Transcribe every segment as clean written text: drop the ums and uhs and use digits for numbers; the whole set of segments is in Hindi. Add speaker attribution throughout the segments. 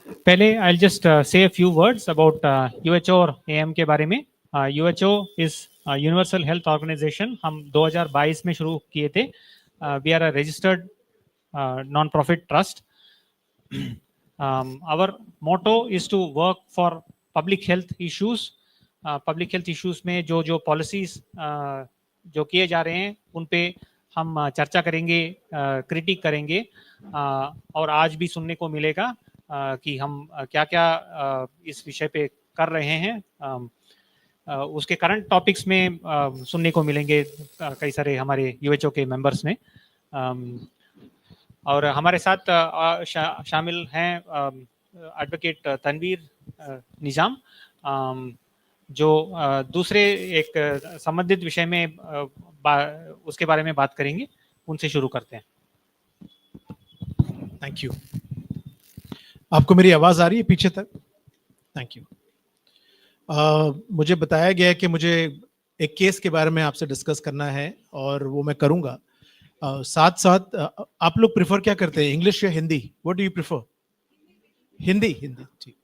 Speaker 1: पहले I'll just say a few words about UHO और AM के बारे में. UHO is universal health organisation. हम 2022 में शुरू किए थे. We are a registered non profit trust. Our motto is to work for public health issues. Public health issues में जो पॉलिसीज जो किए जा रहे हैं उन पे हम चर्चा करेंगे, क्रिटिक करेंगे, और आज भी सुनने को मिलेगा कि हम क्या क्या इस विषय पे कर रहे हैं. उसके करंट टॉपिक्स में सुनने को मिलेंगे कई सारे हमारे यूएचओ के मेंबर्स में. और हमारे साथ शामिल हैं एडवोकेट तनवीर निजाम, जो दूसरे एक संबंधित विषय में उसके बारे में बात करेंगे. उनसे शुरू करते हैं.
Speaker 2: Thank you. आपको मेरी आवाज आ रही है पीछे तक? Thank you. मुझे बताया गया है कि मुझे एक केस के बारे में आपसे डिस्कस करना है और वो मैं करूंगा. साथ साथ आप लोग प्रिफर क्या करते हैं, इंग्लिश या Hindi? What do you prefer? Hindi. Hindi, ठीक.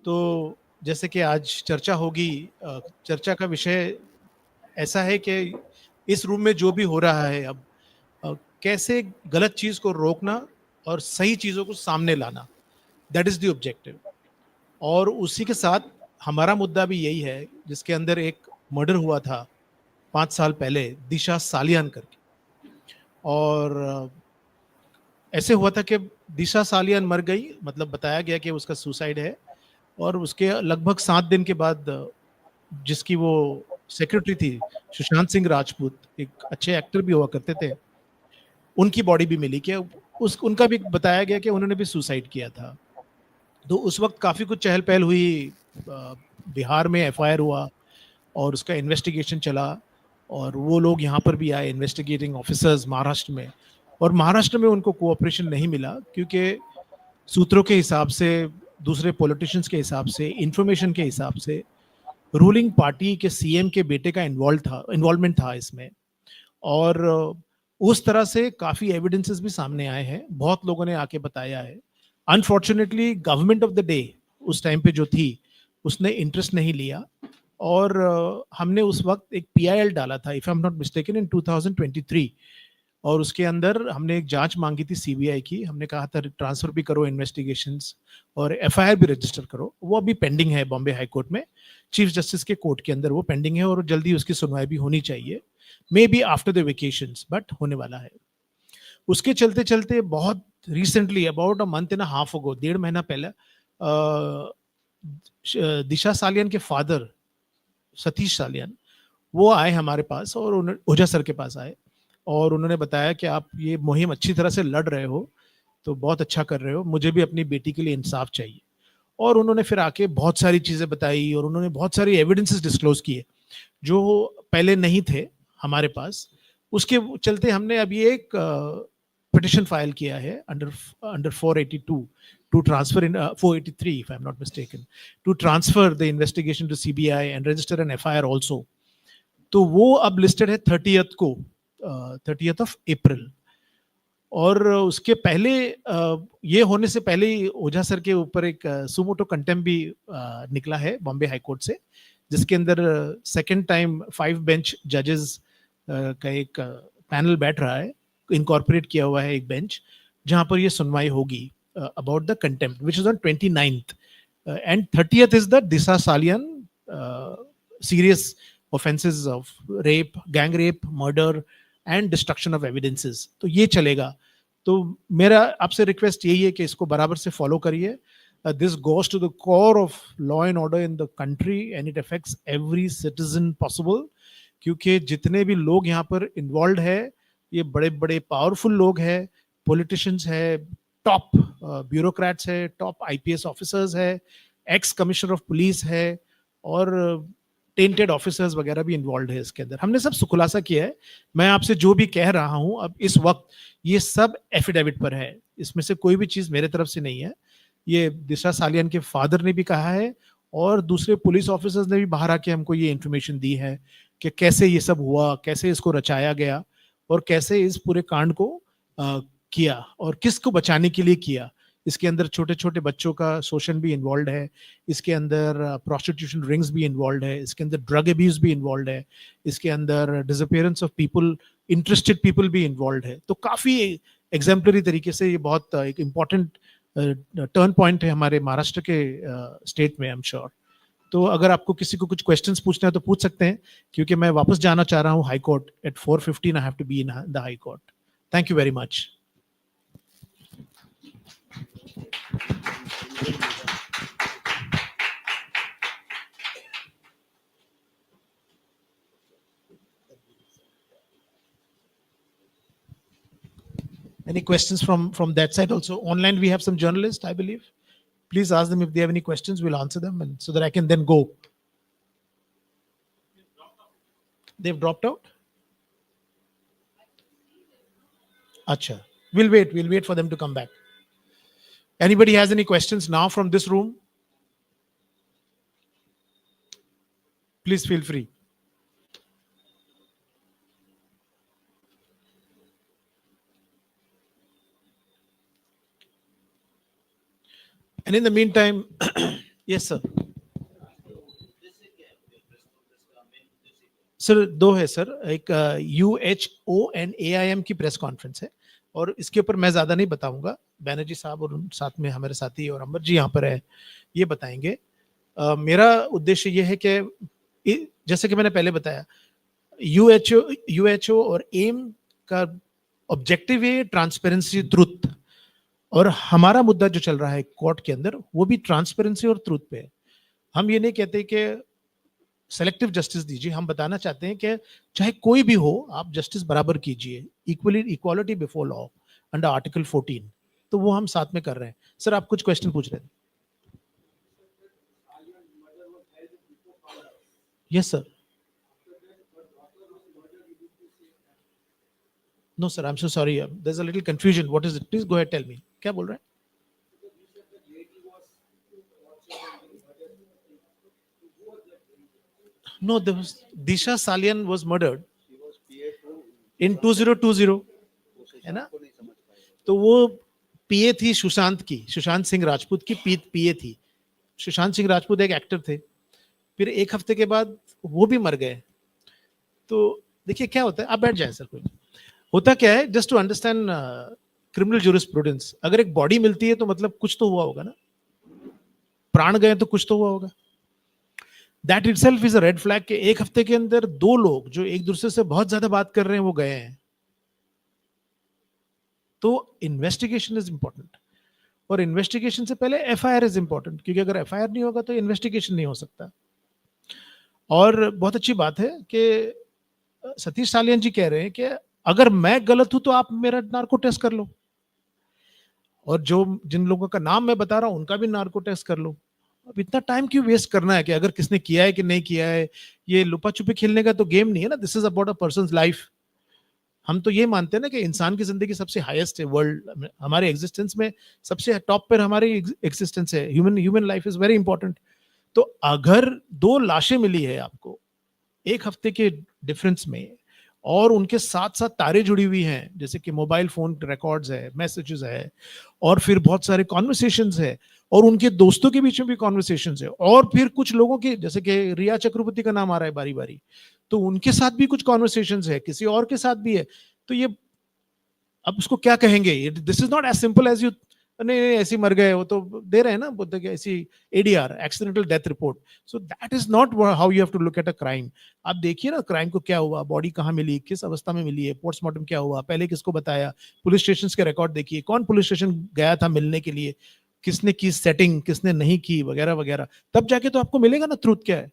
Speaker 2: तो जैसे कि आज चर्चा होगी, चर्चा का विषय ऐसा है कि इस रूम में जो भी हो रहा है अब, कैसे गलत चीज को रोकना और सही चीजों को सामने लाना, दैट इज द ऑब्जेक्टिव. और उसी के साथ हमारा मुद्दा भी यही है, जिसके अंदर एक मर्डर हुआ था 5 साल पहले, दिशा सालियान करके. और ऐसे हुआ था कि दिशा सालियान मर गई, मतलब बताया गया कि उसका सुसाइड है. और उसके लगभग 7 दिन के बाद जिसकी वो सेक्रेटरी थी, सुशांत सिंह राजपूत, एक अच्छे एक्टर भी हुआ करते थे, उनकी बॉडी भी मिली कि उनका भी बताया गया कि उन्होंने भी सुसाइड किया था. तो उस वक्त काफ़ी कुछ चहल पहल हुई. बिहार में एफआईआर हुआ और उसका इन्वेस्टिगेशन चला, और वो लोग यहाँ पर भी आए, इन्वेस्टिगेटिंग ऑफिसर्स महाराष्ट्र में. और महाराष्ट्र में उनको कोऑपरेशन नहीं मिला, क्योंकि सूत्रों के हिसाब से, दूसरे पॉलिटिशियंस के हिसाब से, इंफॉर्मेशन के हिसाब से रूलिंग पार्टी के सीएम के बेटे का इन्वॉल्वमेंट था इसमें. और उस तरह से काफ़ी एविडेंसेस भी सामने आए हैं, बहुत लोगों ने आके बताया है. Unfortunately government of the day उस टाइम पे जो थी, उसने इंटरेस्ट नहीं लिया. और हमने उस वक्त एक पीआईएल डाला था, if I am not mistaken, in 2023. और उसके अंदर हमने एक जांच मांगी थी सीबीआई की. हमने कहा था ट्रांसफर भी करो इन्वेस्टिगेशंस और एफआईआर भी रजिस्टर करो. वो अभी पेंडिंग है बॉम्बे हाई कोर्ट में, चीफ जस्टिस के कोर्ट के अंदर वो पेंडिंग है, और जल्दी उसकी सुनवाई भी होनी चाहिए, may be after the vacations, but होने वाला है. उसके चलते चलते बहुत recently, about a month and a half अगो, 1.5 महीना पहले, दिशा सालियान के फादर सतीश सालियान, वो आए हमारे पास, और ओझा सर के पास आए, और उन्होंने बताया कि आप ये मुहिम अच्छी तरह से लड़ रहे हो, तो बहुत अच्छा कर रहे हो, मुझे भी अपनी बेटी के लिए इंसाफ चाहिए. और उन्होंने फिर आके बहुत सारी चीज़ें बताई, और उन्होंने बहुत सारी एविडेंसेस डिस्क्लोज किए जो पहले नहीं थे हमारे पास. उसके चलते हमने अभी एक पिटिशन फाइल किया है under 482 to transfer in 483 if I'm not mistaken, to transfer the investigation to CBI and register an FIR also. तो वो अब लिस्टेड है 30th को, 30th of April. और उसके पहले, ये होने से पहले ही ओझा सर के ऊपर एक सुमोटो कंटेम्प्ट भी निकला है बॉम्बे हाई कोर्ट से, जिसके अंदर सेकेंड टाइम 5 बेंच जजेस का एक पैनल बैठ रहा है, इनकॉर्पोरेट किया हुआ है एक बेंच, जहां पर ये सुनवाई होगी about the contempt, which is on 29th, and 30th is the Disha Salian serious offenses of rape, gang rape, murder and destruction of evidences. तो ये चलेगा. तो मेरा आपसे रिक्वेस्ट यही है कि इसको बराबर से फॉलो करिए. This goes to the core of law and order in the country and it affects every citizen possible, क्योंकि जितने भी लोग यहाँ पर इन्वॉल्व है, ये बड़े बड़े पावरफुल लोग हैं, पॉलिटिशियंस है, टॉप ब्यूरोक्रेट्स है, टॉप आईपीएस ऑफिसर्स है, एक्स कमिश्नर ऑफ पुलिस है, और टेंटेड ऑफिसर्स वगैरह भी इन्वॉल्व है इसके अंदर. हमने सब खुलासा किया है. मैं आपसे जो भी कह रहा हूं अब इस वक्त, ये सब एफिडेविट पर है, इसमें से कोई भी चीज मेरे तरफ से नहीं है. ये दिशा सालियान के फादर ने भी कहा है, और दूसरे पुलिस ऑफिसर्स ने भी बाहर आके हमको ये इंफॉर्मेशन दी है कि कैसे ये सब हुआ, कैसे इसको रचाया गया, और कैसे इस पूरे कांड को किया, और किसको बचाने के लिए किया. इसके अंदर छोटे छोटे बच्चों का शोषण भी इन्वॉल्व है, इसके अंदर प्रोस्टिट्यूशन रिंग्स भी इन्वॉल्व है, इसके अंदर ड्रग अब्यूज भी इन्वॉल्व है, इसके अंदर disappearance of people, interested people भी इन्वॉल्व है। तो काफी एग्जाम्पलरी तरीके से ये बहुत एक इम्पॉर्टेंट टर्न पॉइंट है हमारे महाराष्ट्र के स्टेट में, आई एम श्योर। तो अगर आपको किसी को कुछ क्वेश्चंस पूछना है तो पूछ सकते हैं, क्योंकि मैं वापस जाना चाह रहा हूं high court at 4:15 I have to be in the high court. Thank you very much. Any questions from that side also? Online we have some journalists, I believe. Please ask them if they have any questions. We'll answer them, and so that I can then go. They've dropped out? Acha. We'll wait for them to come back. Anybody has any questions now from this room? Please feel free. And in the meantime, yes sir. Sir दो है सर, एक UHONAIM की प्रेस कॉन्फ्रेंस है, और इसके ऊपर मैं ज्यादा नहीं बताऊंगा, बैनर्जी साहब और साथ में हमारे साथी और अमर जी यहाँ पर है, ये बताएंगे। मेरा उद्देश्य ये है कि जैसे कि मैंने पहले बताया, UHO और एम का ऑब्जेक्टिव है ट्रांसपेरेंसी, ट्रुथ, और हमारा मुद्दा जो चल रहा है कोर्ट के अंदर वो भी ट्रांसपेरेंसी और ट्रुथ पे है। हम ये नहीं कहते कि सेलेक्टिव जस्टिस दीजिए, हम बताना चाहते हैं कि चाहे कोई भी हो, आप जस्टिस बराबर कीजिए, equality before law under article 14, तो वो हम साथ में कर रहे हैं। सर आप कुछ क्वेश्चन पूछ रहे थे? Yes sir. No sir, I am so sorry, there is a little confusion, what is it? Please go ahead, tell me, क्या बोल रहे हैं? No, there was Disha Salian was murdered in 2020, है ना? तो वो पीए थी सुशांत की, सुशांत सिंह राजपूत की पीए थी। सुशांत सिंह राजपूत एक एक्टर थे, फिर एक हफ्ते के बाद वो भी मर गए। तो देखिए क्या होता है, आप बैठ जाए सर, कोई होता क्या है, just to understand criminal jurisprudence, अगर एक बॉडी मिलती है तो मतलब कुछ तो हुआ होगा ना, प्राण गए तो कुछ तो हुआ होगा। That itself is a red flag के एक हफ्ते के अंदर दो लोग जो एक दूसरे से बहुत ज्यादा बात कर रहे हैं वो गए हैं। तो इन्वेस्टिगेशन इज इंपॉर्टेंट, और इन्वेस्टिगेशन से पहले एफआईआर इज इंपॉर्टेंट, क्योंकि अगर एफआईआर नहीं होगा तो इन्वेस्टिगेशन नहीं हो सकता। और बहुत अच्छी बात है कि सतीश सालियन जी कह रहे हैं कि अगर मैं गलत हूं तो आप मेरा नार्को टेस्ट कर लो, और जो जिन लोगों का नाम मैं बता रहा हूं उनका भी नार्को टेस्ट कर लो। अब इतना टाइम क्यों वेस्ट करना है कि अगर किसने किया है कि नहीं किया है? ये लुपा छुपी खेलने का तो गेम नहीं है ना, this is about a persons life. हम तो ये मानते हैं ना कि इंसान की जिंदगी सबसे हाईएस्ट है, वर्ल्ड हमारे एग्जिस्टेंस में सबसे टॉप पर हमारी एग्जिस्टेंस है, human life is very important. तो अगर दो लाशें मिली है आपको एक हफ्ते के डिफरेंस में, और उनके साथ साथ तारे जुड़ी हुई हैं, जैसे कि मोबाइल फोन रिकॉर्ड्स है, मैसेजेस है, और फिर बहुत सारे कॉन्वर्सेशंस है, और उनके दोस्तों के बीच में भी कॉन्वर्सेशंस है, और फिर कुछ लोगों के जैसे कि रिया चक्रवर्ती का नाम आ रहा है बारी बारी, तो उनके साथ भी कुछ कॉन्वर्सेशंस है, किसी और के साथ भी है। तो ये अब उसको क्या कहेंगे? This is not as simple as you नहीं ऐसी मर गए, वो तो दे रहे हैं ना बोलते कि ऐसी ADR, accidental death report. So that is not how you have to look at a crime. आप देखिए ना क्राइम को क्या हुआ, बॉडी कहाँ मिली, किस अवस्था में मिली है, पोस्टमार्टम क्या हुआ, पहले किसको बताया, पुलिस स्टेशन के रिकॉर्ड देखिए, कौन पुलिस स्टेशन गया था मिलने के लिए, किसने की सेटिंग, किसने नहीं की, वगैरह वगैरह, तब जाके तो आपको मिलेगा ना ट्रूथ क्या है।